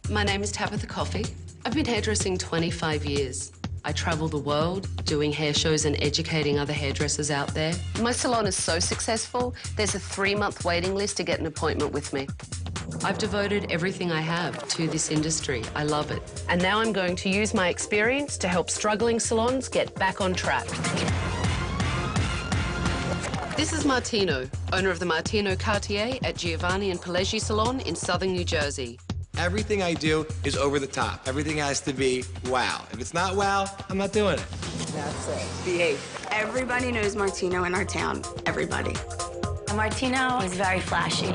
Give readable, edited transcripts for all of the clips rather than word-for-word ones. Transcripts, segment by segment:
My name is Tabatha Coffey. I've been hairdressing 25 years. I travel the world doing hair shows and educating other hairdressers out there. My salon is so successful, there's a 3-month waiting list to get an appointment with me. I've devoted everything I have to this industry. I love it. And now I'm going to use my experience to help struggling salons get back on track. This is Martino, owner of the Martino Cartier at Giovanni and Pileggi Salon in Southern New Jersey. Everything I do is over the top. Everything has to be wow. If it's not wow, I'm not doing it. That's it. Behave. Everybody knows Martino in our town. Everybody. Martino is very flashy.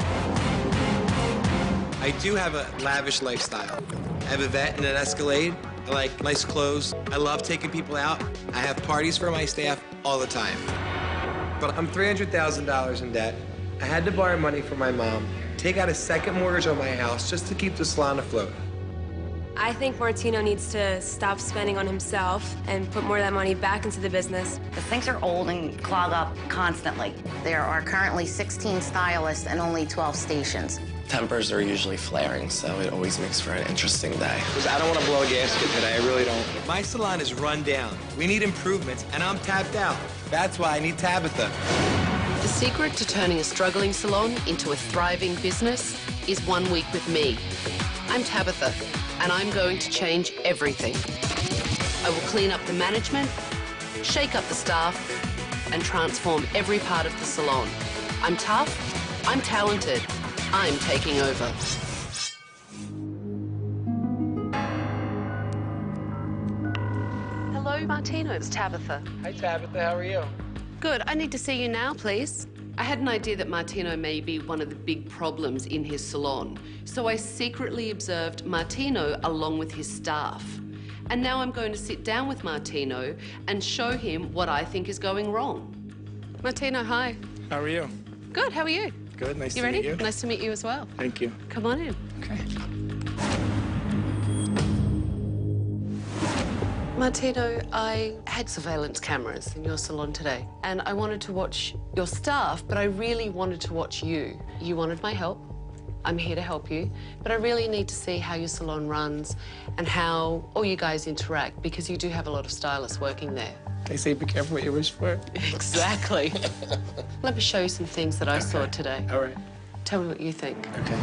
I do have a lavish lifestyle. I have a vet and an Escalade. I like nice clothes. I love taking people out. I have parties for my staff all the time. But I'm $300,000 in debt. I had to borrow money from my mom, take out a second mortgage on my house just to keep the salon afloat. I think Martino needs to stop spending on himself and put more of that money back into the business. The things are old and clog up constantly. There are currently 16 stylists and only 12 stations. Tempers are usually flaring, so it always makes for an interesting day. Because I don't want to blow a gasket today, I really don't. My salon is run down. We need improvements, and I'm tapped out. That's why I need Tabatha. The secret to turning a struggling salon into a thriving business is 1 week with me. I'm Tabatha, and I'm going to change everything. I will clean up the management, shake up the staff, and transform every part of the salon. I'm tough, I'm talented, I'm taking over. Hello, Martino, it's Tabatha. Hi, Tabatha, how are you? Good, I need to see you now, please. I had an idea that Martino may be one of the big problems in his salon, so I secretly observed Martino along with his staff. And now I'm going to sit down with Martino and show him what I think is going wrong. Martino, hi. How are you? Good, how are you? Good, nice You to ready? meet you. Nice to meet you as well. Thank you. Come on in. Okay. Martino, I had surveillance cameras in your salon today, and I wanted to watch your staff, but I really wanted to watch you. You wanted my help. I'm here to help you, but I really need to see how your salon runs and how all you guys interact, because you do have a lot of stylists working there. They say be careful what you wish for. Exactly. Let me show you some things that I saw today. All right. Tell me what you think. Okay.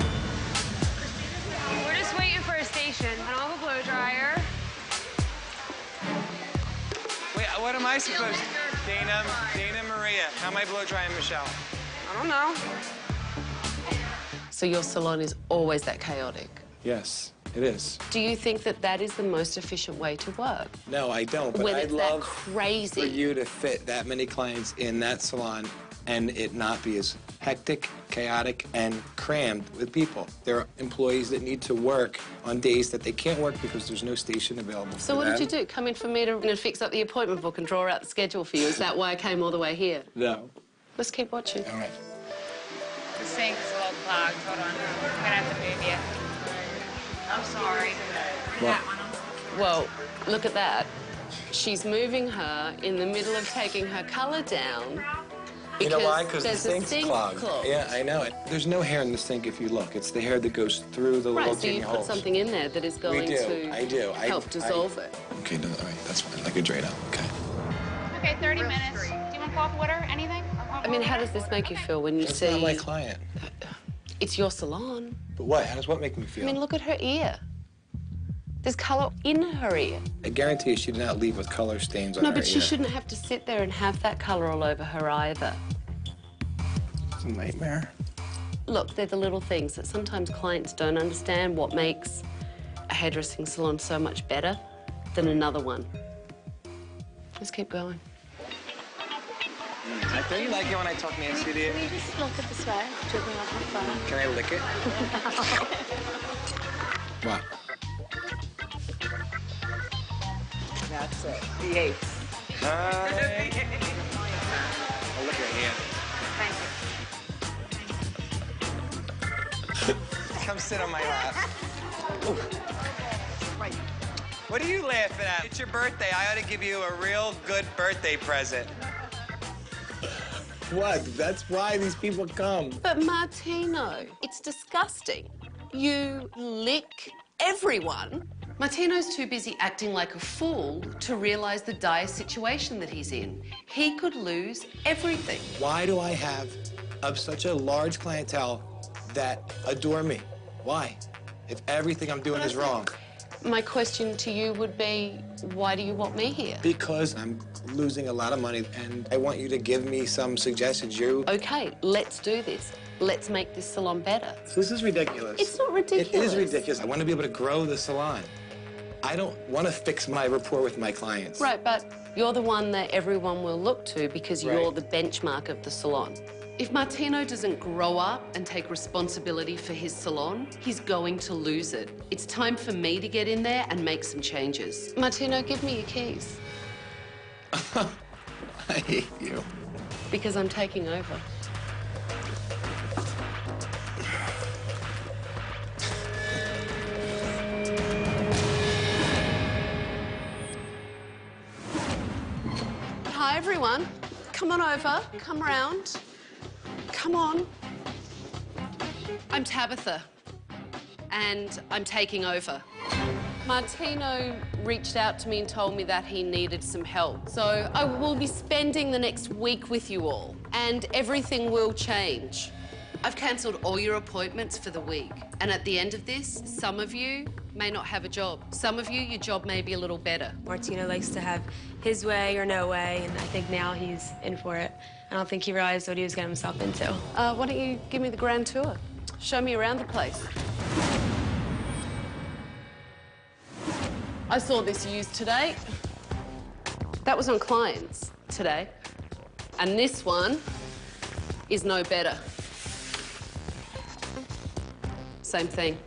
We're just waiting for a station. I don't have a blow dryer. Wait, what am I supposed to... Dana Maria, how am I blow drying Michelle? I don't know. So your salon is always that chaotic? Yes, it is. Do you think that that is the most efficient way to work? No, I don't, but When I'd it's that love crazy. for you to fit that many clients in that salon and it not be as hectic, chaotic, and crammed with people. There are employees that need to work on days that they can't work because there's no station available. So what did you do? Come in for me to fix up the appointment book and draw out the schedule for you? Is that why I came all the way here? No. Let's keep watching. All right. The sink's a little clogged. Hold on. I'm gonna have to move you. I'm sorry. What? Well, look at that. She's moving her in the middle of taking her colour down. You know why? Because the there's a sink's sink clogged. Yeah, I know it. There's no hair in the sink if you look. It's the hair that goes through the little Right, so you teeny put holes. something in there that is going to help dissolve it. Okay, no, all right, that's fine. Like a drain out. Okay. Okay, 30 minutes. Do you want coffee water? Anything? I mean, how does this make you feel when you That's see... not my client. It's your salon. But what? How does what make me feel? I mean, look at her ear. There's colour in her ear. I guarantee you she did not leave with color stains on her No, but she ear. shouldn't have to sit there and have that colour all over her either. It's a nightmare. Look, they're the little things that sometimes clients don't understand what makes a hairdressing salon so much better than another one. Let's keep going. I think you like it when I talk nasty to you. Can you just look at the sweat? Took me off my phone. Can I lick it? What? That's it. Behave. Hi. Oh, look at your hand. Come sit on my lap. What are you laughing at? It's your birthday. I ought to give you a real good birthday present. What? That's why these people come. But Martino, it's disgusting. You lick everyone. Martino's too busy acting like a fool to realise the dire situation that he's in. He could lose everything. Why do I have such a large clientele that adore me? Why? If everything I'm doing is wrong. My question to you would be, why do you want me here? Because I'm losing a lot of money, and I want you to give me some suggestions. Okay, let's do this. Let's make this salon better. This is ridiculous. It's not ridiculous. It is ridiculous. I want to be able to grow the salon. I don't want to fix my rapport with my clients. Right, but you're the one that everyone will look to because you're the benchmark of the salon. If Martino doesn't grow up and take responsibility for his salon, he's going to lose it. It's time for me to get in there and make some changes. Martino, give me your keys. I hate you. Because I'm taking over. Hi, everyone. Come on over. Come round. Come on. I'm Tabatha, and I'm taking over. Martino reached out to me and told me that he needed some help. So I will be spending the next week with you all, and everything will change. I've cancelled all your appointments for the week, and at the end of this, some of you may not have a job. Some of you, your job may be a little better. Martino likes to have his way or no way, and I think now he's in for it. I don't think he realized what he was getting himself into. Why don't you give me the grand tour? Show me around the place. I saw this used today. That was on clients today. And this one is no better. Same thing.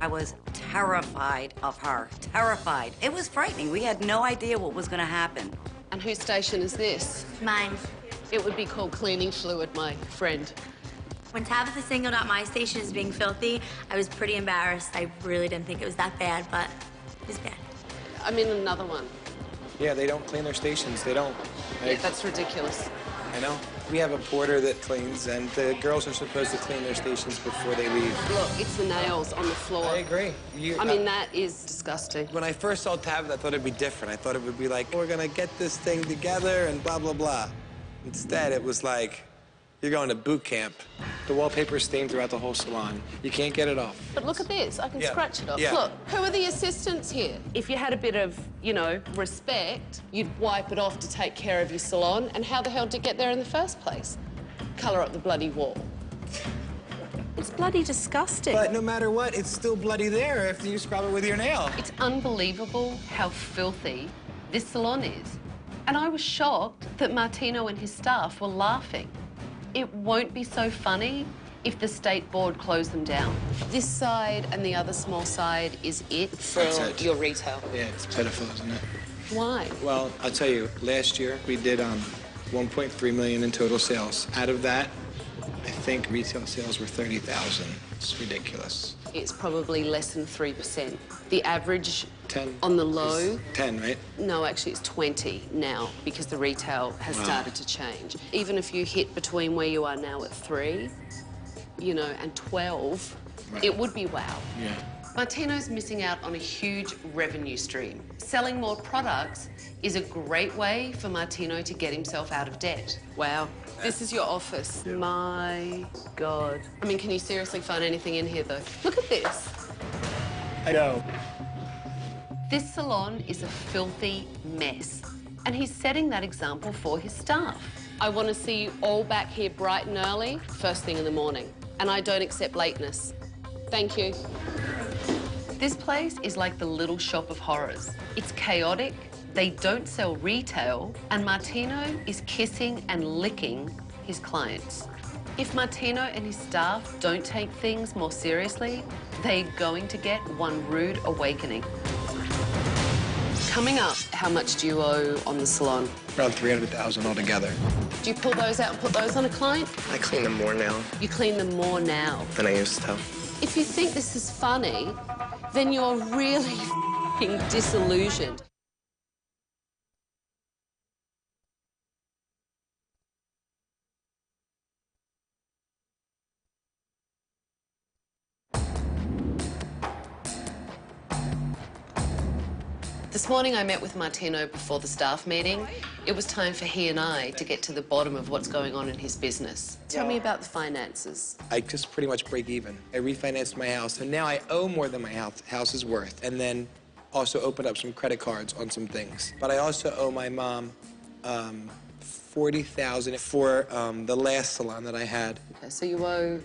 I was terrified of her, terrified. It was frightening. We had no idea what was going to happen. And whose station is this? Mine. It would be called cleaning fluid, my friend. When Tabatha singled out my station as being filthy, I was pretty embarrassed. I really didn't think it was that bad, but it was bad. I'm in another one. Yeah, they don't clean their stations. They don't. Yeah, that's ridiculous. I know. We have a porter that cleans, and the girls are supposed to clean their stations before they leave. Look, it's the nails on the floor. I agree. I mean, that is disgusting. When I first saw Tabatha, I thought it'd be different. I thought it would be like, we're gonna get this thing together and blah, blah, blah. Instead, it was like, you're going to boot camp. The wallpaper's stained throughout the whole salon. You can't get it off. But look at this. I can scratch it off. Yeah. Look, who are the assistants here? If you had a bit of, you know, respect, you'd wipe it off to take care of your salon. And how the hell did it get there in the first place? Colour up the bloody wall. It's bloody disgusting. But no matter what, it's still bloody there after you scrub it with your nail. It's unbelievable how filthy this salon is. And I was shocked that Martino and his staff were laughing. It won't be so funny if the state board closed them down. This side and the other small side is it for your retail. Yeah, it's pitiful, isn't it? Why? Well, I'll tell you, last year we did 1.3 million in total sales. Out of that, I think retail sales were 30,000. It's ridiculous. It's probably less than 3%. The average 10 on the low... 10, right? No, actually it's 20 now because the retail has started to change. Even if you hit between where you are now at 3, you know, and 12, it would be wow. Yeah. Martino's missing out on a huge revenue stream. Selling more products is a great way for Martino to get himself out of debt. Wow. This is your office. Yeah. My God. I mean, can you seriously find anything in here, though? Look at this. I know. This salon is a filthy mess, and he's setting that example for his staff. I want to see you all back here bright and early, first thing in the morning, and I don't accept lateness. Thank you. This place is like the Little Shop of Horrors. It's chaotic, they don't sell retail, and Martino is kissing and licking his clients. If Martino and his staff don't take things more seriously, they're going to get one rude awakening. Coming up, how much do you owe on the salon? Around 300,000 altogether. Do you pull those out and put those on a client? I clean them more now You clean them more now. than I used to. If you think this is funny, then you're really f***ing disillusioned. This morning I met with Martino before the staff meeting. It was time for he and I to get to the bottom of what's going on in his business. Tell me about the finances. I just pretty much break even. I refinanced my house, and now I owe more than my house is worth, and then also opened up some credit cards on some things. But I also owe my mom $40,000 for the last salon that I had. Okay, so you owe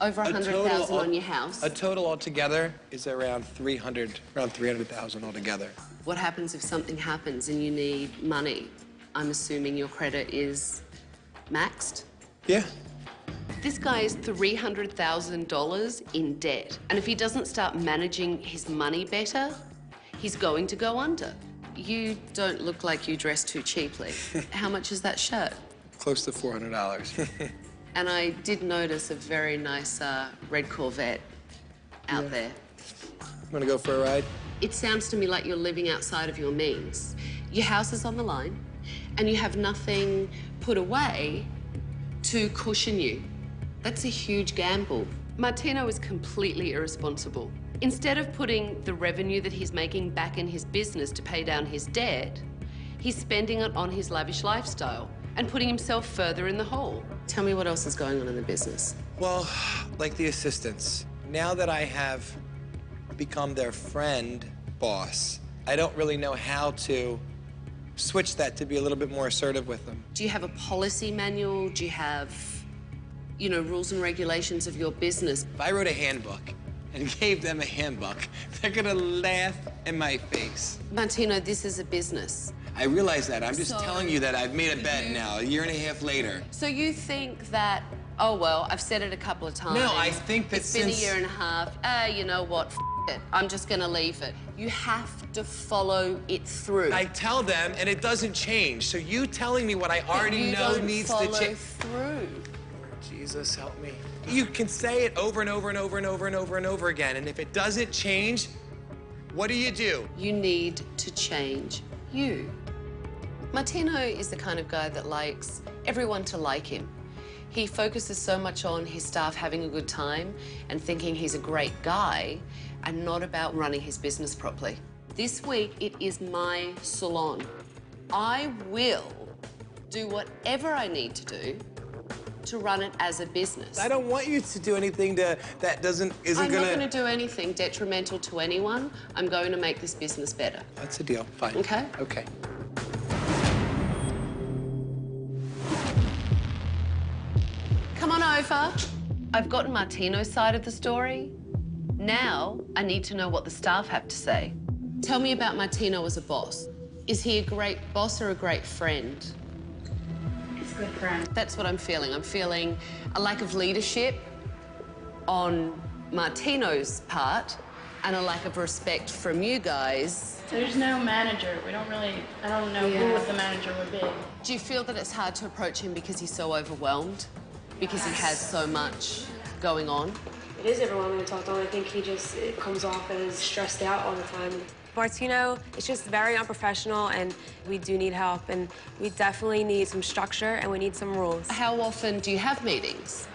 over $100,000 on your house. A total altogether is around $300,000 altogether. What happens if something happens and you need money? I'm assuming your credit is maxed? Yeah. This guy is $300,000 in debt. And if he doesn't start managing his money better, he's going to go under. You don't look like you dress too cheaply. How much is that shirt? Close to $400. And I did notice a very nice red Corvette out there. Wanna go for a ride? It sounds to me like you're living outside of your means. Your house is on the line, and you have nothing put away to cushion you. That's a huge gamble. Martino is completely irresponsible. Instead of putting the revenue that he's making back in his business to pay down his debt, he's spending it on his lavish lifestyle and putting himself further in the hole. Tell me what else is going on in the business. Well, like the assistants. Now that I have become their friend boss, I don't really know how to switch that to be a little bit more assertive with them. Do you have a policy manual? Do you have, you know, rules and regulations of your business? If I wrote a handbook and gave them a handbook, they're gonna laugh in my face. Martino, this is a business. I realize that. I'm just telling you that I've made a bet now, a year and a half later. So you think that, oh, well, I've said it a couple of times. No, I think that it's been a year and a half. You know what, it. I'm just gonna leave it. You have to follow it through. I tell them, and it doesn't change. So you telling me what I already know needs to change. Through. Jesus, help me. You can say it over and over and over and over and over and over again, and if it doesn't change, what do? You need to change you. Martino is the kind of guy that likes everyone to like him. He focuses so much on his staff having a good time and thinking he's a great guy and not about running his business properly. This week, it is my salon. I will do whatever I need to do to run it as a business. I don't want you to do anything that isn't I'm gonna... not gonna do anything detrimental to anyone. I'm going to make this business better. That's a deal, fine. Okay? Okay. Come on over. I've gotten Martino's side of the story. Now, I need to know what the staff have to say. Tell me about Martino as a boss. Is he a great boss or a great friend? He's a good friend. That's what I'm feeling. I'm feeling a lack of leadership on Martino's part and a lack of respect from you guys. There's no manager. I don't know who the manager would be. Do you feel that it's hard to approach him because he's so overwhelmed? Because he has so much going on? It is overwhelming to talk to him. I think it comes off as stressed out all the time. Martino is just very unprofessional, and we do need help, and we definitely need some structure, and we need some rules. How often do you have meetings?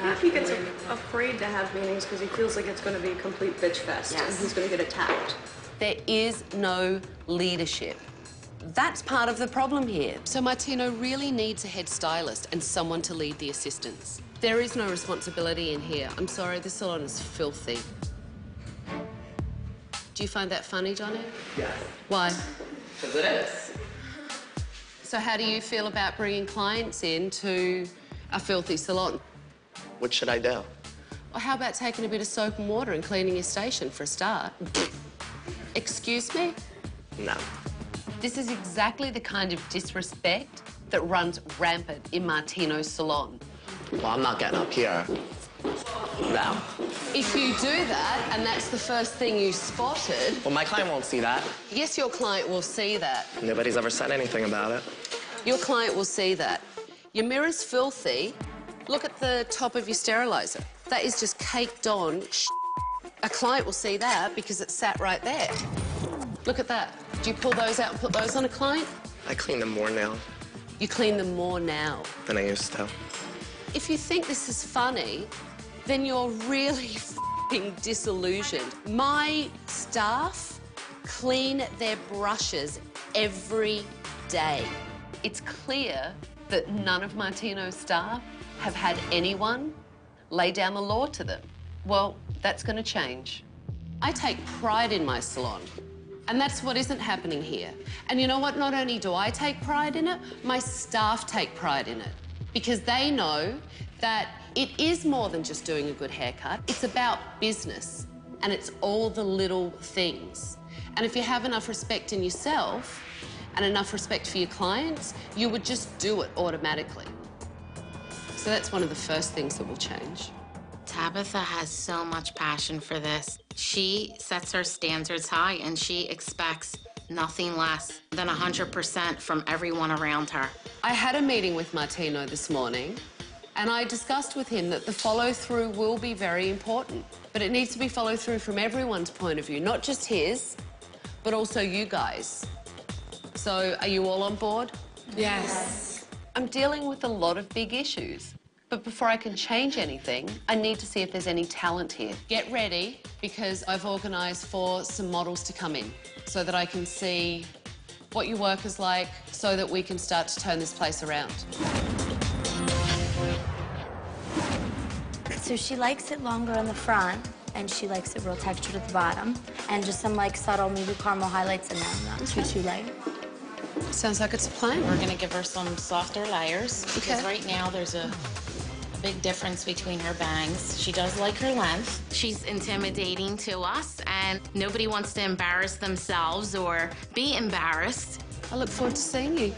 I think he gets afraid to have meetings because he feels like it's going to be a complete bitch fest and he's going to get attacked. There is no leadership. That's part of the problem here. So Martino really needs a head stylist and someone to lead the assistants. There is no responsibility in here. I'm sorry, this salon is filthy. Do you find that funny, Johnny? Yes. Why? Because it is. So how do you feel about bringing clients into a filthy salon? What should I do? Well, how about taking a bit of soap and water and cleaning your station for a start? Excuse me? No. This is exactly the kind of disrespect that runs rampant in Martino's salon. Well, I'm not getting up here. No. If you do that, and that's the first thing you spotted... Well, my client won't see that. Yes, your client will see that. Nobody's ever said anything about it. Your client will see that. Your mirror's filthy. Look at the top of your sterilizer. That is just caked on shit. A client will see that because it's sat right there. Look at that. Do you pull those out and put those on a client? I clean them more now. You clean them more now. Than I used to. If you think this is funny, then you're really f***ing disillusioned. My staff clean their brushes every day. It's clear that none of Martino's staff have had anyone lay down the law to them. Well, that's going to change. I take pride in my salon, and that's what isn't happening here. And you know what? Not only do I take pride in it, my staff take pride in it, because they know that it is more than just doing a good haircut. It's about business, and it's all the little things. And if you have enough respect in yourself and enough respect for your clients, you would just do it automatically. So that's one of the first things that will change. Tabatha has so much passion for this. She sets her standards high, and she expects nothing less than 100% from everyone around her. I had a meeting with Martino this morning, and I discussed with him that the follow-through will be very important, but it needs to be followed through from everyone's point of view, not just his, but also you guys. So are you all on board? Yes. I'm dealing with a lot of big issues, but before I can change anything, I need to see if there's any talent here. Get ready, because I've organised for some models to come in so that I can see what your work is like, so that we can start to turn this place around. So she likes it longer on the front, and she likes it real textured at the bottom, and just some like subtle maybe caramel highlights in there, not too light. Sounds like it's a plan. We're gonna give her some softer layers, because right now there's a big difference between her bangs. She does like her length. She's intimidating to us, and nobody wants to embarrass themselves or be embarrassed. I look forward to seeing you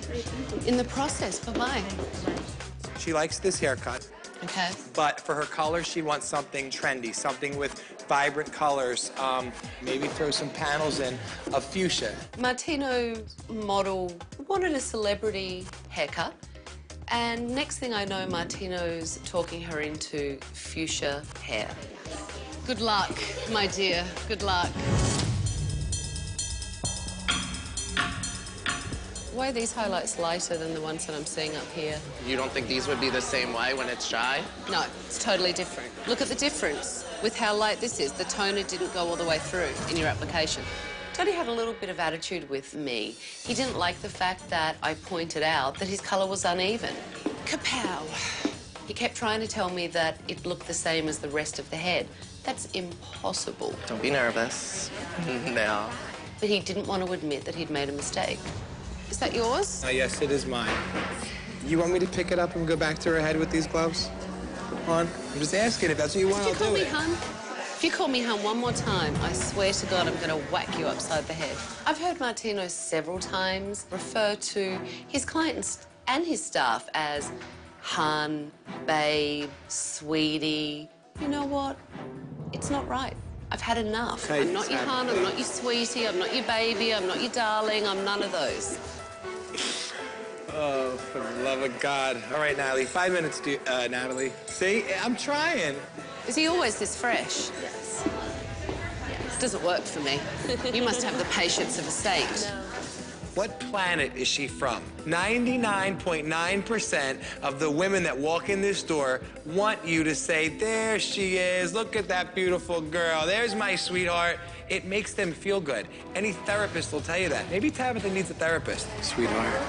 in the process. Bye-bye. She likes this haircut. Okay. But for her color, she wants something trendy, something with vibrant colors. Maybe throw some panels in of fuchsia. Martino's model wanted a celebrity haircut, and next thing I know, Martino's talking her into fuchsia hair. Good luck, my dear. Good luck. Why are these highlights lighter than the ones that I'm seeing up here? You don't think these would be the same way when it's dry? No, it's totally different. Look at the difference with how light this is. The toner didn't go all the way through in your application. Tony had a little bit of attitude with me. He didn't like the fact that I pointed out that his colour was uneven. Kapow! He kept trying to tell me that it looked the same as the rest of the head. That's impossible. Don't be nervous. No. But he didn't want to admit that he'd made a mistake. Is that yours? Yes, it is mine. You want me to pick it up and go back to her head with these gloves? Come on. I'm just asking. If that's what you want, I'll do it. If you call me hun, if you call me hun one more time, I swear to God I'm going to whack you upside the head. I've heard Martino several times refer to his clients and his staff as hun, babe, sweetie. You know what? It's not right. I've had enough. Okay, I'm not your hun, I'm not your sweetie, I'm not your baby, I'm not your darling, I'm none of those. Oh, for the love of God. All right, Natalie, 5 minutes, Natalie. See, I'm trying. Is he always this fresh? Yes. Doesn't work for me. You must have the patience of a saint. No. What planet is she from? 99.9% of the women that walk in this door want you to say, there she is, look at that beautiful girl, there's my sweetheart. It makes them feel good. Any therapist will tell you that. Maybe Tabatha needs a therapist. Sweetheart.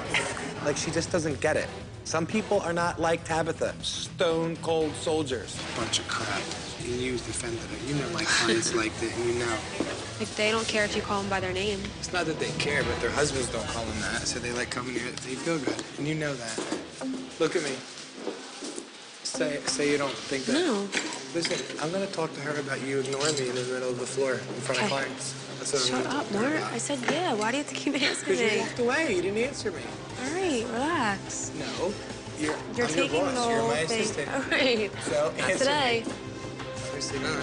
Like, she just doesn't get it. Some people are not like Tabatha, stone cold soldiers. Bunch of crap. And you defended her. You know my clients like that, and you know. Like, they don't care if you call them by their name. It's not that they care, but their husbands don't call them that, so they like coming here. They feel good, and you know that. Look at me. Say you don't think that. No. Listen, I'm gonna talk to her about you ignoring me in the middle of the floor in front of clients. That's what Shut I'm gonna up, talk to her Mark. about. I said yeah. Why do you have to keep asking Because you me? walked away. You didn't answer me. All right, relax. No. You're You're I'm your taking boss. the You're whole my thing. assistant. All right. So Not answer today. me. Obviously not.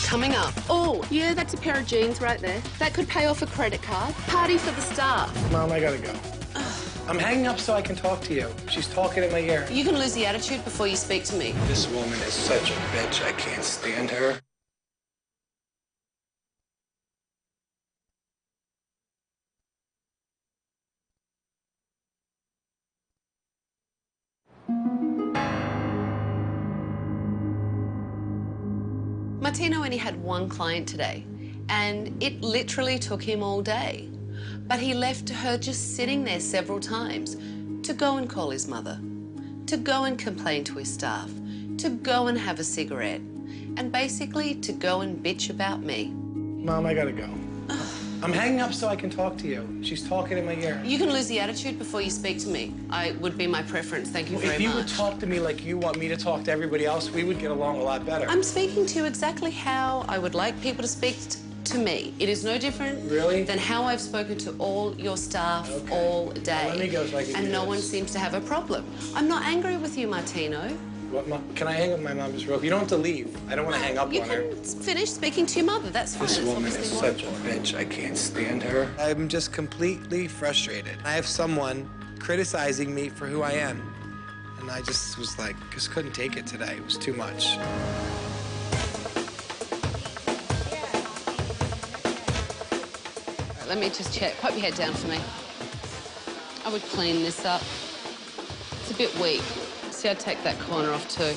Coming up. Oh, yeah, that's a pair of jeans right there. That could pay off a credit card. Party for the staff. Mom, I gotta go. I'm hanging up so I can talk to you. She's talking in my ear. You can lose the attitude before you speak to me. This woman is such a bitch. I can't stand her. My Martino only had one client today, and it literally took him all day. But he left her just sitting there several times to go and call his mother, to go and complain to his staff, to go and have a cigarette, and basically to go and bitch about me. Mom, I gotta go. I'm hanging up so I can talk to you. She's talking in my ear. You can lose the attitude before you speak to me. I would be my preference. Thank you very much. If you would talk to me like you want me to talk to everybody else, we would get along a lot better. I'm speaking to you exactly how I would like people to speak to me. It is no different than how I've spoken to all your staff all day. Well, let me go so I can and no one seems to have a problem. I'm not angry with you, Martino. What, Can I hang up with my mom just real quick? You don't have to leave. I don't want to hang up on her. You can finish speaking to your mother. That's fine. This woman is such a bitch. I can't stand her. I'm just completely frustrated. I have someone criticizing me for who I am. And I just was like, just couldn't take it today. It was too much. Let me just check. Put your head down for me. I would clean this up. It's a bit weak. See, I'd take that corner off too.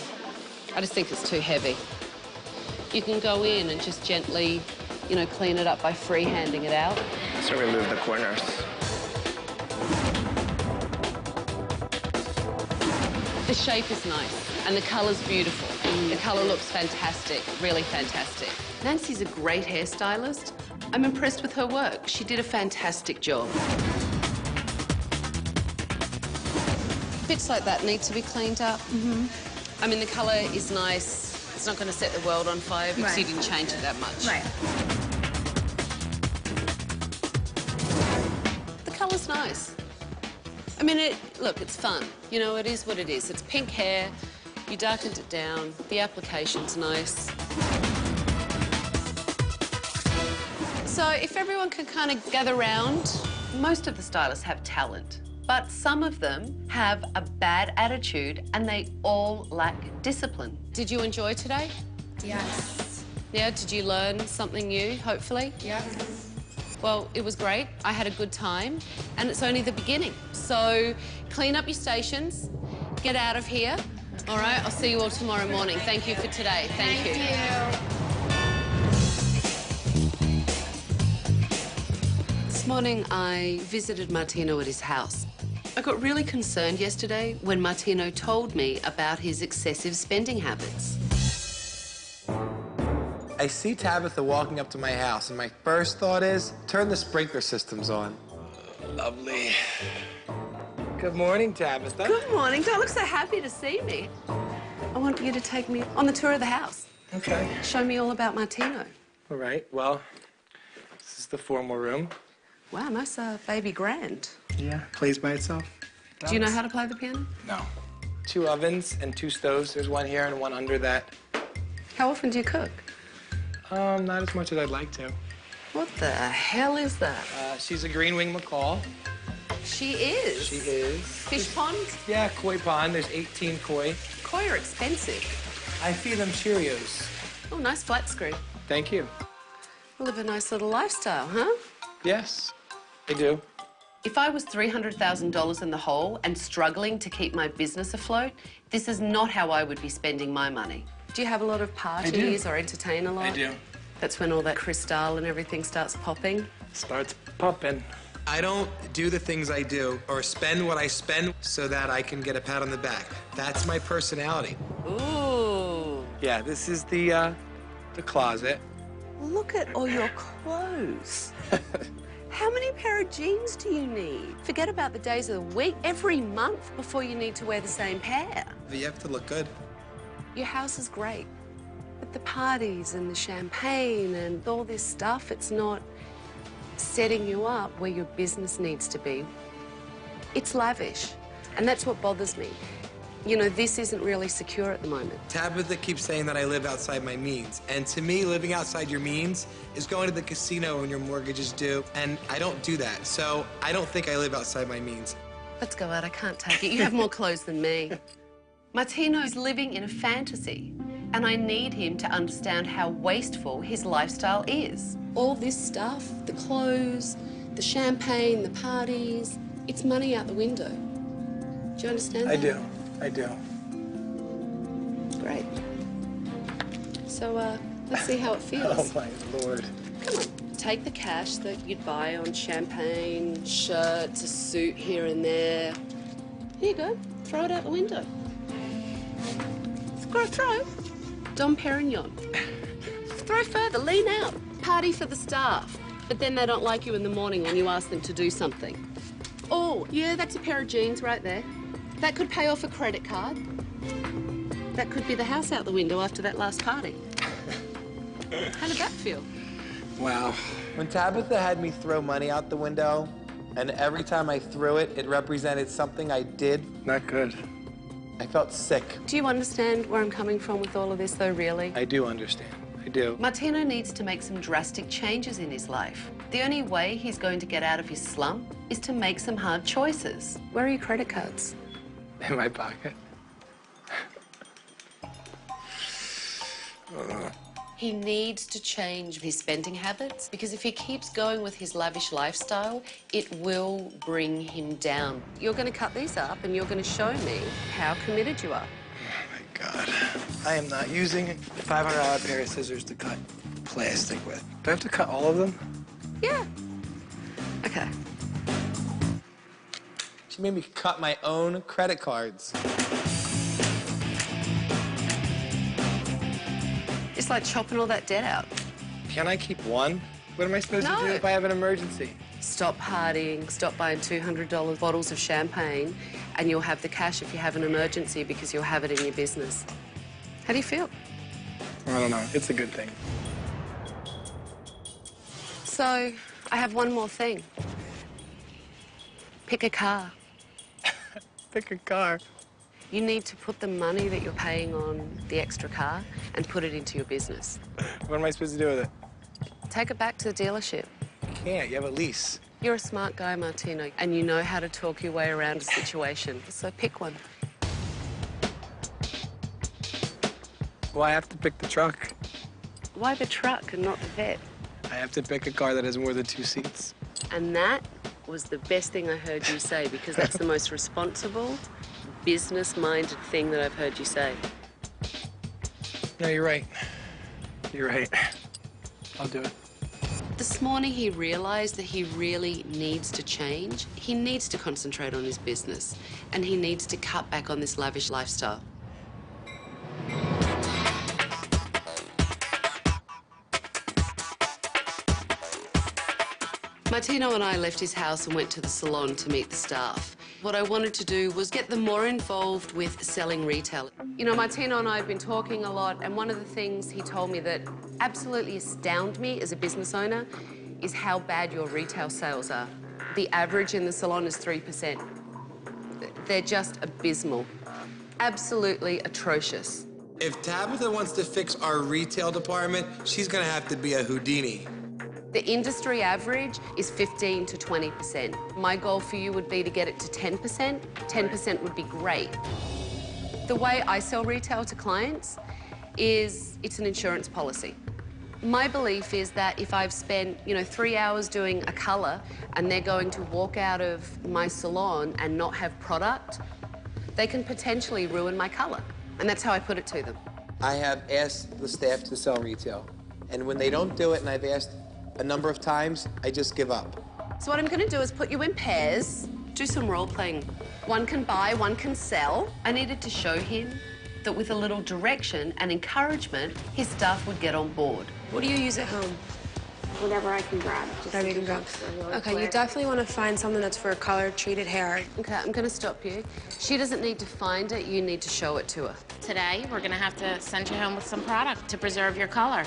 I just think it's too heavy. You can go in and just gently, you know, clean it up by freehanding it out. So remove the corners. The shape is nice and the colour's beautiful. The colour looks fantastic, really fantastic. Nancy's a great hairstylist. I'm impressed with her work. She did a fantastic job. Bits like that need to be cleaned up. I mean, the colour is nice. It's not going to set the world on fire because you didn't change it that much. The colour's nice. I mean, look, it's fun. You know, it is what it is. It's pink hair. You darkened it down. The application's nice. So if everyone can kind of gather round, most of the stylists have talent. But some of them have a bad attitude and they all lack discipline. Did you enjoy today? Yes. Yeah, did you learn something new, hopefully? Yes. Well, it was great. I had a good time and it's only the beginning. So clean up your stations, get out of here. All right, I'll see you all tomorrow morning. Thank you for today. Thank you. This morning, I visited Martino at his house. I got really concerned yesterday when Martino told me about his excessive spending habits. I see Tabatha walking up to my house, and my first thought is, turn the sprinkler systems on. Lovely. Good morning, Tabatha. Good morning. Don't look so happy to see me. I want you to take me on the tour of the house. Okay. Show me all about Martino. All right, well, this is the formal room. Wow, nice baby grand. Yeah, plays by itself. Do you know how to play the piano? No. 2 ovens and 2 stoves. There's one here and one under that. How often do you cook? Not as much as I'd like to. What the hell is that? She's a green wing macaw. She is? She is. Fish pond? Yeah, koi pond. There's 18 koi. Koi are expensive. I feed them Cheerios. Oh, nice flat screw. Thank you. You live a nice little lifestyle, huh? Yes, I do. If I was $300,000 in the hole and struggling to keep my business afloat, this is not how I would be spending my money. Do you have a lot of parties or entertain a lot? I do. That's when all that crystal and everything starts popping? Starts popping. I don't do the things I do or spend what I spend so that I can get a pat on the back. That's my personality. Ooh. Yeah, this is the closet. Look at all your clothes. How many pair of jeans do you need? Forget about the days of the week. Every month before you need to wear the same pair. You have to look good. Your house is great. But the parties and the champagne and all this stuff, it's not setting you up where your business needs to be. It's lavish. And that's what bothers me. You know, this isn't really secure at the moment. Tabatha keeps saying that I live outside my means. And to me, living outside your means is going to the casino when your mortgage is due. And I don't do that. So I don't think I live outside my means. Let's go out. I can't take it. You have more clothes than me. Martino's living in a fantasy. And I need him to understand how wasteful his lifestyle is. All this stuff, the clothes, the champagne, the parties, it's money out the window. Do you understand that? I do. Great. So, Let's see how it feels. Oh, my Lord. Come on. Take the cash that you'd buy on champagne, shirts, a suit here and there. Here you go. Throw it out the window. Throw. Dom Perignon. Throw further. Lean out. Party for the staff. But then they don't like you in the morning when you ask them to do something. Oh, yeah, that's a pair of jeans right there. That could pay off a credit card. That could be the house out the window after that last party. How did that feel? Wow. When Tabatha had me throw money out the window, and every time I threw it, it represented something I did. Not good. I felt sick. Do you understand where I'm coming from with all of this, though, really? I do understand. I do. Martino needs to make some drastic changes in his life. The only way he's going to get out of his slump is to make some hard choices. Where are your credit cards? In my pocket. He needs to change his spending habits because if he keeps going with his lavish lifestyle, it will bring him down. You're going to cut these up and you're going to show me how committed you are. Oh, my God. I am not using a $500 pair of scissors to cut plastic with. Do I have to cut all of them? Yeah. Okay. She made me cut my own credit cards. It's like chopping all that debt out. Can I keep one? What am I supposed to do if I have an emergency? Stop partying, stop buying $200 bottles of champagne, and you'll have the cash if you have an emergency because you'll have it in your business. How do you feel? I don't know. It's a good thing. So, I have one more thing. Pick a car. Pick a car. You need to put the money that you're paying on the extra car and put it into your business. What am I supposed to do with it? Take it back to the dealership. You can't. You have a lease. You're a smart guy, Martino, and you know how to talk your way around a situation. So pick one. Well, I have to pick the truck. Why the truck and not the vet? I have to pick a car that has more than 2 seats. And that was the best thing I heard you say because that's the most responsible, business-minded thing that I've heard you say. No, you're right. You're right. I'll do it. This morning he realized that he really needs to change. He needs to concentrate on his business and he needs to cut back on this lavish lifestyle. Martino and I left his house and went to the salon to meet the staff. What I wanted to do was get them more involved with selling retail. You know, Martino and I have been talking a lot, and one of the things he told me that absolutely astounded me as a business owner is how bad your retail sales are. The average in the salon is 3%. They're just abysmal. Absolutely atrocious. If Tabatha wants to fix our retail department, she's gonna have to be a Houdini. The industry average is 15 to 20%. My goal for you would be to get it to 10%. 10% would be great. The way I sell retail to clients is it's an insurance policy. My belief is that if I've spent, 3 hours doing a color and they're going to walk out of my salon and not have product, they can potentially ruin my color. And that's how I put it to them. I have asked the staff to sell retail, and when they don't do it, and I've asked a number of times, I just give up. So what I'm gonna do is put you in pairs, do some role playing. One can buy, one can sell. I needed to show him that with a little direction and encouragement, his staff would get on board. What do you use at home? Whatever I can grab. Whatever you can grab. Okay, you definitely want to find something that's for color-treated hair. Okay, I'm going to stop you. She doesn't need to find it, you need to show it to her. Today, we're gonna have to send you home with some product to preserve your color.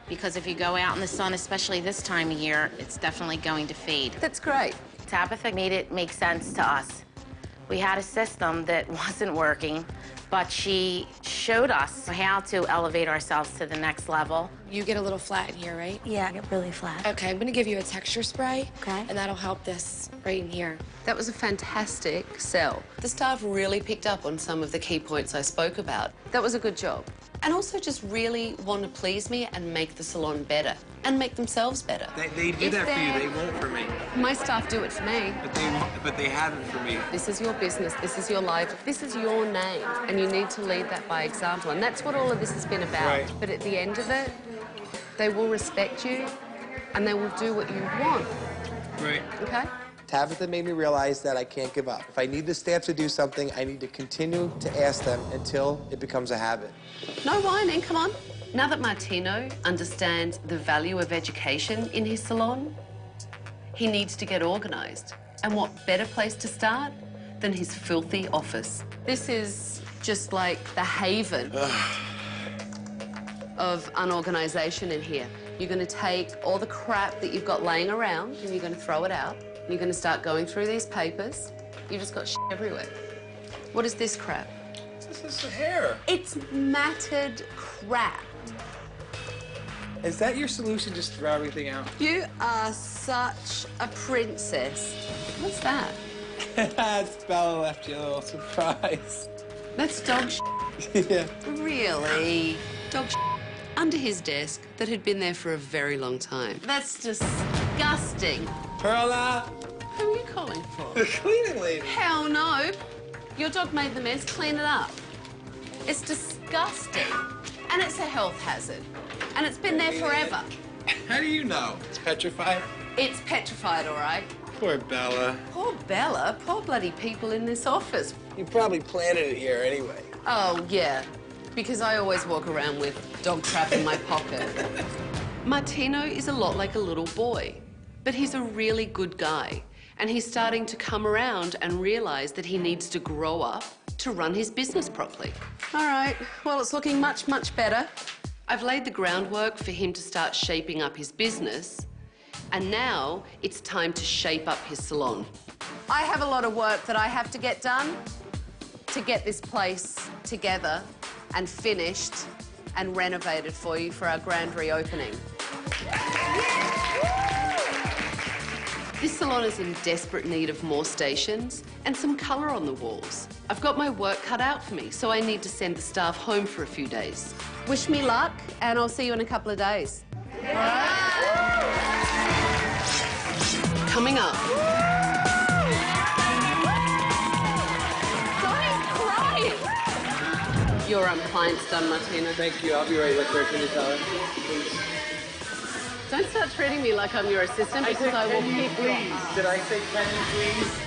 Because if you go out in the sun, especially this time of year, it's definitely going to fade. That's great. Tabatha made it make sense to us. We had a system that wasn't working, but she showed us how to elevate ourselves to the next level. You get a little flat in here, right? Yeah, I get really flat. Okay, I'm gonna give you a texture spray. Okay. And that'll help this right in here. That was a fantastic sell. The staff really picked up on some of the key points I spoke about. That was a good job. And also just really want to please me and make the salon better and make themselves better. They do that for you, they won't for me. My staff do it for me. But they haven't for me. This is your business, this is your life, this is your name, and you need to lead that by example. And that's what all of this has been about. Right. But at the end of it, They will respect you, and they will do what you want. Right. Okay? Tabatha made me realize that I can't give up. If I need the staff to do something, I need to continue to ask them until it becomes a habit. No whining, come on. Now that Martino understands the value of education in his salon, he needs to get organised. And what better place to start than his filthy office? This is just like the haven of unorganisation in here. You're going to take all the crap that you've got laying around and you're going to throw it out. You're going to start going through these papers. You've just got shit everywhere. What is this crap? This is the hair. It's matted crap. Is that your solution, just throw everything out? You are such a princess. What's that? Bella left you a little surprise. That's dog shit. Yeah. Really? Dog shit under his desk that had been there for a very long time. That's disgusting. Perla! Who are you calling for? The cleaning lady. Hell no. Your dog made the mess, clean it up. It's disgusting. And it's a health hazard. And it's been there forever. How do you know? It's petrified? It's petrified, all right. Poor Bella. Poor Bella. Poor bloody people in this office. You probably planted it here anyway. Oh, yeah. Because I always walk around with dog crap in my pocket. Martino is a lot like a little boy, but he's a really good guy. And he's starting to come around and realise that he needs to grow up to run his business properly. All right, well, it's looking much, much better. I've laid the groundwork for him to start shaping up his business, and now it's time to shape up his salon. I have a lot of work that I have to get done to get this place together and finished and renovated for you for our grand reopening. This salon is in desperate need of more stations and some colour on the walls. I've got my work cut out for me, so I need to send the staff home for a few days. Wish me luck, and I'll see you in a couple of days. Coming up. Don't cry! Your client's done, Martina. Thank you. I'll be right with her. Can you tell her, please? Don't start treating me like I'm your assistant, because I will keep you on. Did I say can you please?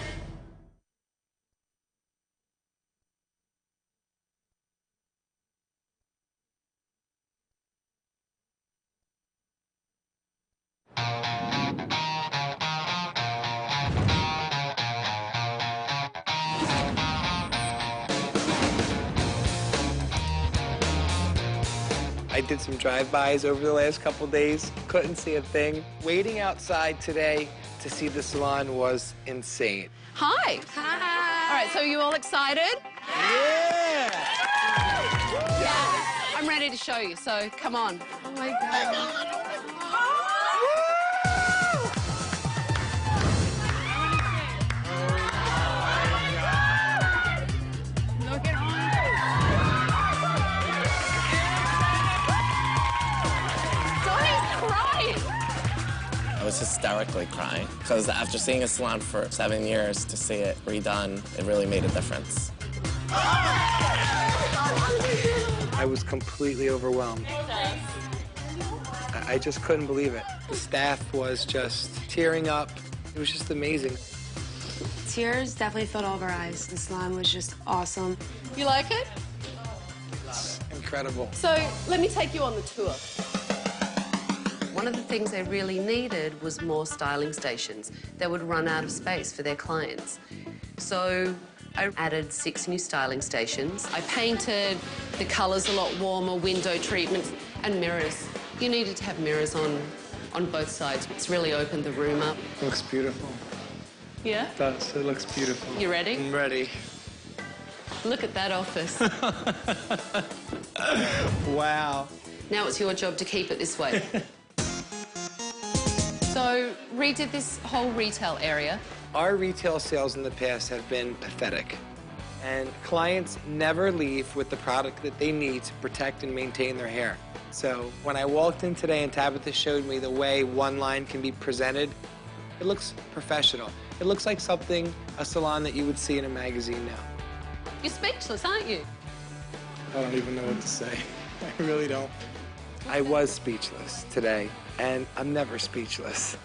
I did some drive-bys over the last couple days. Couldn't see a thing. Waiting outside today to see the salon was insane. Hi. Hi. All right, so are you all excited? Yeah! Yeah. I'm ready to show you, so come on. Oh, my God. I was hysterically crying because after seeing a salon for 7 years, to see it redone, it really made a difference. I was completely overwhelmed. I just couldn't believe it. The staff was just tearing up. It was just amazing. Tears definitely filled all of our eyes. The salon was just awesome. You like it? It's incredible. So let me take you on the tour. One of the things they really needed was more styling stations. They would run out of space for their clients. So I added 6 new styling stations. I painted the colours a lot warmer, window treatments, and mirrors. You needed to have mirrors on both sides. It's really opened the room up. Looks beautiful. Yeah? It does. It looks beautiful. You ready? I'm ready. Look at that office. Wow. Now it's your job to keep it this way. So, redid this whole retail area. Our retail sales in the past have been pathetic. And clients never leave with the product that they need to protect and maintain their hair. So when I walked in today and Tabatha showed me the way one line can be presented, it looks professional. It looks like something, a salon that you would see in a magazine now. You're speechless, aren't you? I don't even know what to say. I really don't. I was speechless today, and I'm never speechless.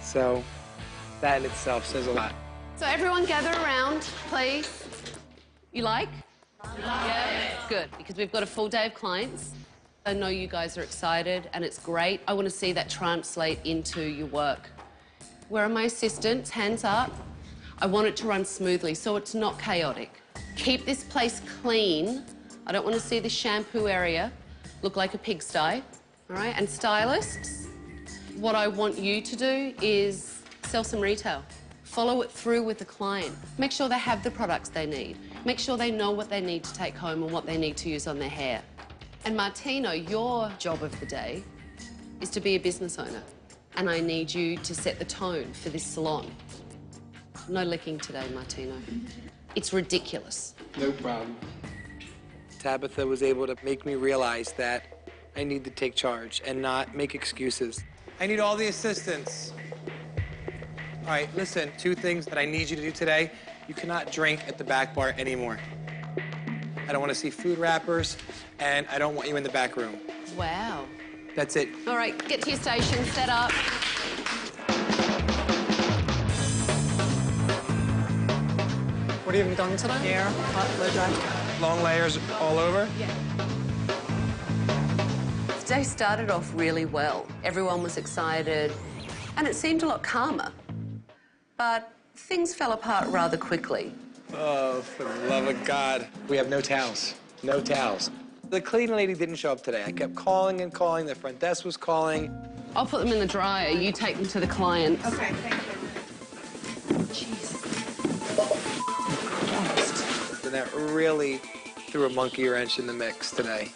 So that in itself says a lot. So everyone gather around, please. You like? Yeah. Good, because we've got a full day of clients. I know you guys are excited, and it's great. I want to see that translate into your work. Where are my assistants? Hands up. I want it to run smoothly, so it's not chaotic. Keep this place clean. I don't want to see the shampoo area look like a pigsty, all right? And stylists, what I want you to do is sell some retail. Follow it through with the client. Make sure they have the products they need. Make sure they know what they need to take home and what they need to use on their hair. And Martino, your job of the day is to be a business owner. And I need you to set the tone for this salon. No licking today, Martino. It's ridiculous. No problem. Tabatha was able to make me realize that I need to take charge and not make excuses. I need all the assistants. All right, listen, 2 things that I need you to do today. You cannot drink at the back bar anymore. I don't want to see food wrappers, and I don't want you in the back room. Wow. That's it. All right, get to your station, set up. What have you done today? Hair, hot, blow dry. Long layers all over? Yeah. The day started off really well. Everyone was excited, and it seemed a lot calmer. But things fell apart rather quickly. Oh, for the love of God. We have no towels. No towels. The cleaning lady didn't show up today. I kept calling and calling. The front desk was calling. I'll put them in the dryer. You take them to the clients. Okay, thank you. Jeez. And that really threw a monkey wrench in the mix today.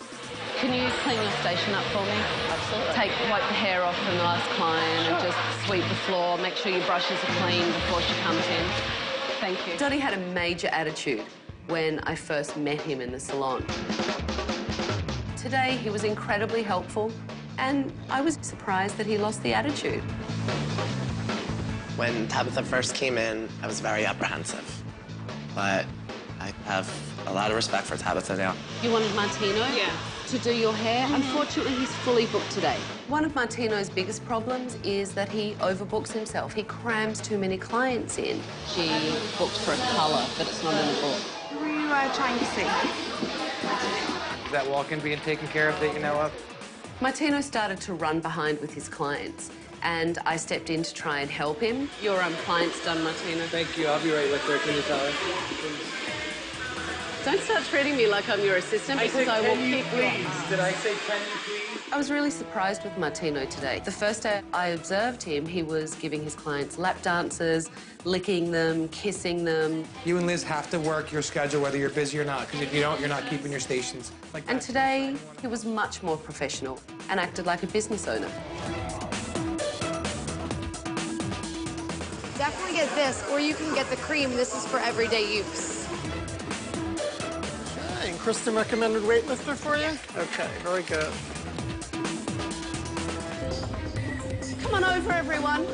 Can you clean your station up for me? Absolutely. Wipe the hair off the last client and just sweep the floor. Make sure your brushes are clean before she comes in. Thank you. Donnie had a major attitude when I first met him in the salon. Today, he was incredibly helpful, and I was surprised that he lost the attitude. When Tabatha first came in, I was very apprehensive. But I have a lot of respect for Tabatha now. You wanted Martino to do your hair? Unfortunately, he's fully booked today. One of Martino's biggest problems is that he overbooks himself. He crams too many clients in. She booked for a colour, but it's not in the book. Who are you trying to see? Is that walk-in being taken care of that you know of? Martino started to run behind with his clients, and I stepped in to try and help him. Your client's done, Martino. Thank you. I'll be right with her. Can you tell her? Don't start treating me like I'm your assistant, because I will kick you off. Did I say can you please? I was really surprised with Martino today. The first day I observed him, he was giving his clients lap dances, licking them, kissing them. You and Liz have to work your schedule whether you're busy or not, because if you don't, you're not keeping your stations. And today, he was much more professional and acted like a business owner. Definitely get this, or you can get the cream. This is for everyday use. Okay, and Kristen recommended weightlifter for you? Okay, very good. Come on over, everyone.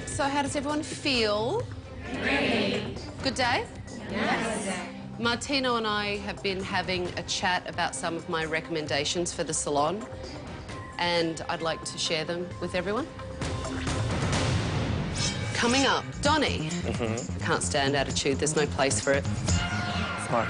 So how does everyone feel? Great. Good day? Yes. Martino and I have been having a chat about some of my recommendations for the salon, and I'd like to share them with everyone. Coming up, Donnie. Can't stand attitude. There's no place for it. Smart.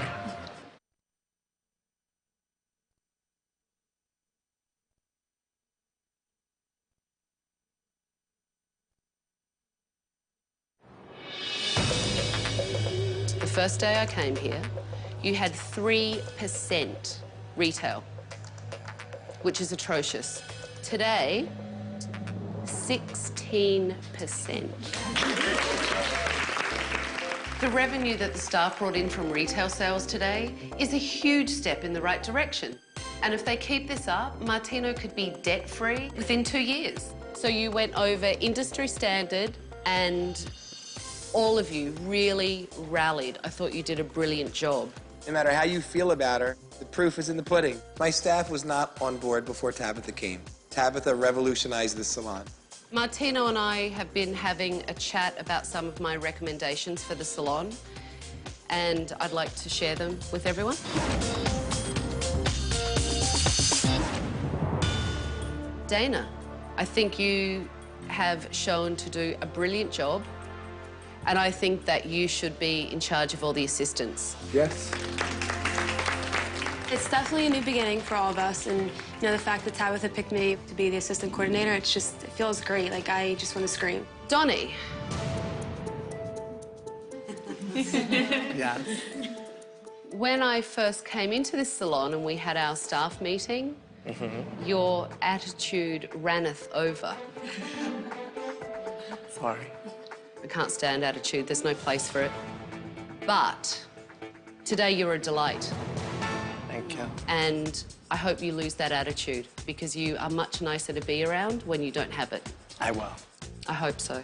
The first day I came here, you had 3% retail, which is atrocious. Today, 16%. The revenue that the staff brought in from retail sales today is a huge step in the right direction. And if they keep this up, Martino could be debt-free within 2 years. So you went over industry standard, and all of you really rallied. I thought you did a brilliant job. No matter how you feel about her, the proof is in the pudding. My staff was not on board before Tabatha came. Tabatha revolutionized the salon. Martino and I have been having a chat about some of my recommendations for the salon, and I'd like to share them with everyone. Dana, I think you have shown to do a brilliant job, and I think that you should be in charge of all the assistants. Yes. It's definitely a new beginning for all of us, and the fact that Tabatha picked me to be the assistant coordinator, it feels great. Like, I just want to scream. Donnie. Yes. When I first came into this salon and we had our staff meeting, your attitude ranneth over. Sorry. I can't stand attitude. There's no place for it. But today you're a delight. Thank you. And I hope you lose that attitude because you are much nicer to be around when you don't have it. I will. I hope so.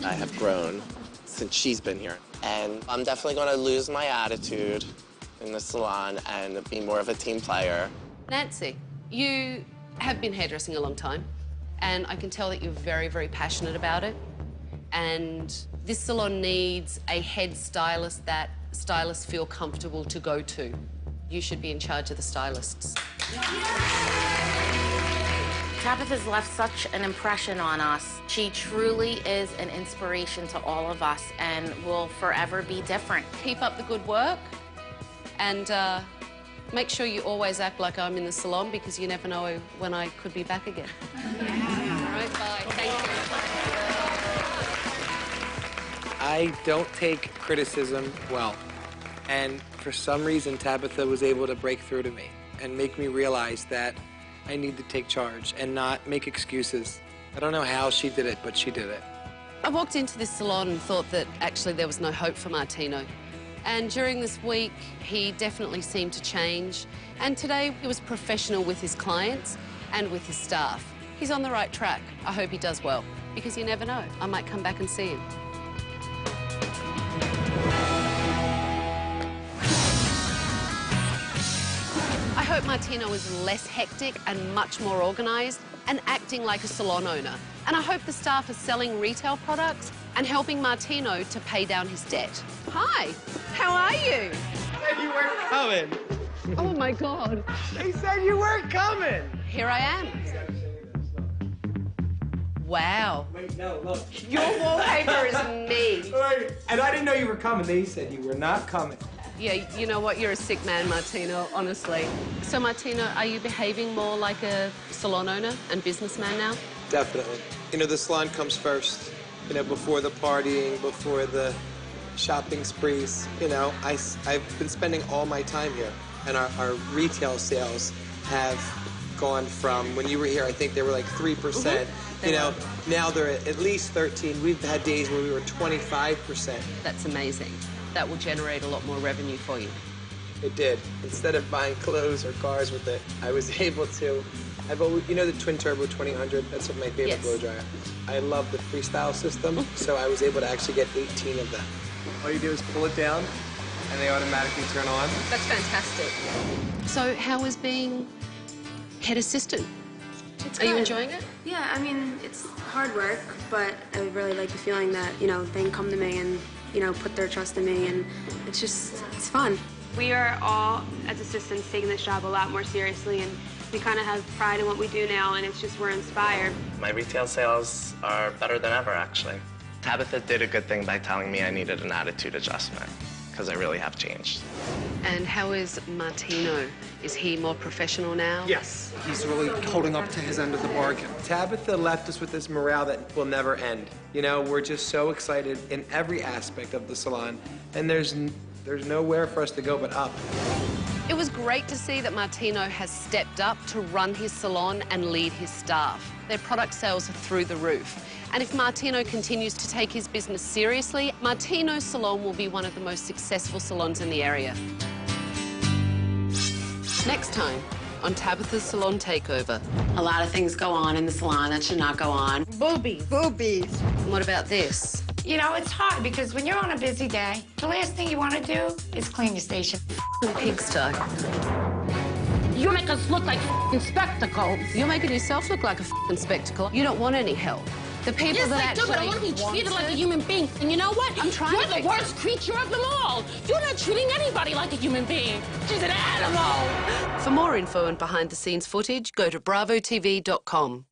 I have grown since she's been here. And I'm definitely going to lose my attitude in the salon and be more of a team player. Nancy, you have been hairdressing a long time, and I can tell that you're very, very passionate about it. And this salon needs a head stylist that stylists feel comfortable to go to. You should be in charge of the stylists. Tabatha's left such an impression on us. She truly is an inspiration to all of us and will forever be different. Keep up the good work, and make sure you always act like I'm in the salon because you never know when I could be back again. All right, bye. Thank you. I don't take criticism well. And for some reason, Tabatha was able to break through to me and make me realize that I need to take charge and not make excuses. I don't know how she did it, but she did it. I walked into this salon and thought that actually there was no hope for Martino. And during this week, he definitely seemed to change. And today, he was professional with his clients and with his staff. He's on the right track. I hope he does well, because you never know. I might come back and see him. I hope Martino is less hectic and much more organised and acting like a salon owner. And I hope the staff are selling retail products and helping Martino to pay down his debt. Hi, how are you? Said you weren't coming. Oh, my God. They said you weren't coming. Here I am. Wow. Wait, no, look. Your wallpaper is me. Wait, and I didn't know you were coming. They said you were not coming. Yeah, you know what? You're a sick man, Martino, honestly. So, Martino, are you behaving more like a salon owner and businessman now? Definitely. The salon comes first. Before the partying, before the shopping sprees. I've been spending all my time here, and our retail sales have gone from, when you were here, I think they were like 3%. Now they're at least 13. We've had days where we were 25%. That's amazing. That will generate a lot more revenue for you. It did. Instead of buying clothes or cars with it, I was able to. I've always, the twin turbo 2000. That's my favorite blow dryer. I love the freestyle system, so I was able to actually get 18 of them. All you do is pull it down, and they automatically turn on. That's fantastic. So, how is being head assistant? Are you enjoying it? Yeah, I mean, it's hard work, but I really like the feeling that, they can come to me and, put their trust in me, and it's fun. We are all, as assistants, taking this job a lot more seriously, and we kind of have pride in what we do now, and we're inspired. My retail sales are better than ever, actually. Tabatha did a good thing by telling me I needed an attitude adjustment, because I really have changed. And how is Martino? Is he more professional now? Yes, he's really holding up to his end of the bargain. Tabatha left us with this morale that will never end. We're just so excited in every aspect of the salon, and there's nowhere for us to go but up. It was great to see that Martino has stepped up to run his salon and lead his staff. Their product sales are through the roof. And if Martino continues to take his business seriously, Martino's salon will be one of the most successful salons in the area. Next time on Tabatha's Salon Takeover. A lot of things go on in the salon that should not go on. Boobies. Boobies. And what about this? It's hard because when you're on a busy day, the last thing you want to do is clean your station. Pigsty. You make us look like spectacles. You're making yourself look like a spectacle. You don't want any help. The people yes, that I do, but I want to be treated like a human being. And you know what? I'm trying You're to the fix worst creature of them all. You're not treating anybody like a human being. She's an animal. For more info and behind-the-scenes footage, go to bravotv.com.